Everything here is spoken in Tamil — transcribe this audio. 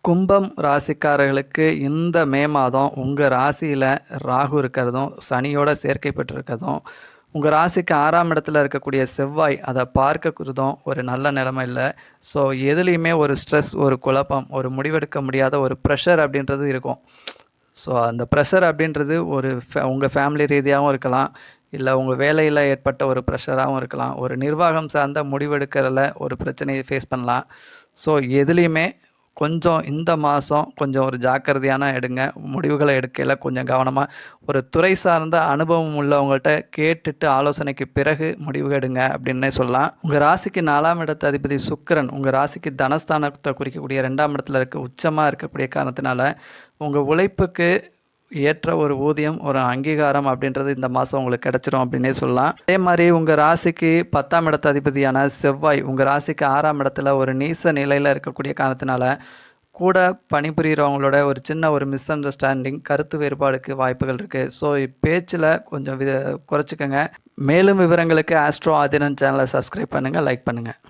கும்பம் ராசிக்காரர்களுக்கு இந்த மே மாதம் உங்கள் ராசியில் ராகு இருக்கிறதும் சனியோட சேர்க்கை பெற்றிருக்கிறதும் உங்கள் ராசிக்கு 6ஆம் இடத்துல இருக்கக்கூடிய செவ்வாய் அதை பார்க்கறதும் ஒரு நல்ல நிலைமை இல்லை. ஸோ எதுலேயுமே ஒரு ஸ்ட்ரெஸ், ஒரு குழப்பம், ஒரு முடிவெடுக்க முடியாத ஒரு ப்ரெஷர் அப்படின்றது இருக்கும். ஸோ அந்த ப்ரெஷர் அப்படின்றது உங்கள் ஃபேமிலி ரீதியாகவும் இருக்கலாம், இல்லை உங்கள் வேலையில் ஏற்பட்ட ஒரு ப்ரெஷராகவும் இருக்கலாம், ஒரு நிர்வாகம் சார்ந்த முடிவெடுக்கிறதுல ஒரு பிரச்சனையை ஃபேஸ் பண்ணலாம். ஸோ எதுலேயுமே கொஞ்சம் இந்த மாதம் கொஞ்சம் ஒரு ஜாக்கிரதையான எடுங்க. முடிவுகளை எடுக்கையில் கொஞ்சம் கவனமாக ஒரு துறை சார்ந்த அனுபவம் உள்ளவங்கள்ட்ட கேட்டுட்டு ஆலோசனைக்கு பிறகு முடிவு எடுங்க அப்படின்னே சொல்லலாம். உங்கள் ராசிக்கு 4ஆம் இடத்து அதிபதி சுக்கிரன் உங்கள் ராசிக்கு தனஸ்தானத்தை குறிக்கக்கூடிய 2ஆம் இடத்துல உச்சமாக இருக்கக்கூடிய காரணத்தினால உங்கள் உழைப்புக்கு ஏற்ற ஒரு ஊதியம், ஒரு அங்கீகாரம் அப்படின்றது இந்த மாதம் உங்களுக்கு கிடச்சிரும் அப்படின்னே சொல்லலாம். அதே மாதிரி உங்கள் ராசிக்கு 10ஆம் இடத்து அதிபதியான செவ்வாய் உங்கள் ராசிக்கு 6ஆம் இடத்துல ஒரு நீச நிலையில் இருக்கக்கூடிய காரணத்தினால கூட பணிபுரிகிறவங்களோட ஒரு சின்ன ஒரு மிஸ் அண்டர்ஸ்டாண்டிங், கருத்து வேறுபாடுக்கு வாய்ப்புகள் இருக்குது. ஸோ பேச்சில் கொஞ்சம் குறைச்சிக்கோங்க. மேலும் விவரங்களுக்கு ஆஸ்ட்ரோ ஆதினன் சேனலை சப்ஸ்கிரைப் பண்ணுங்கள், லைக் பண்ணுங்கள்.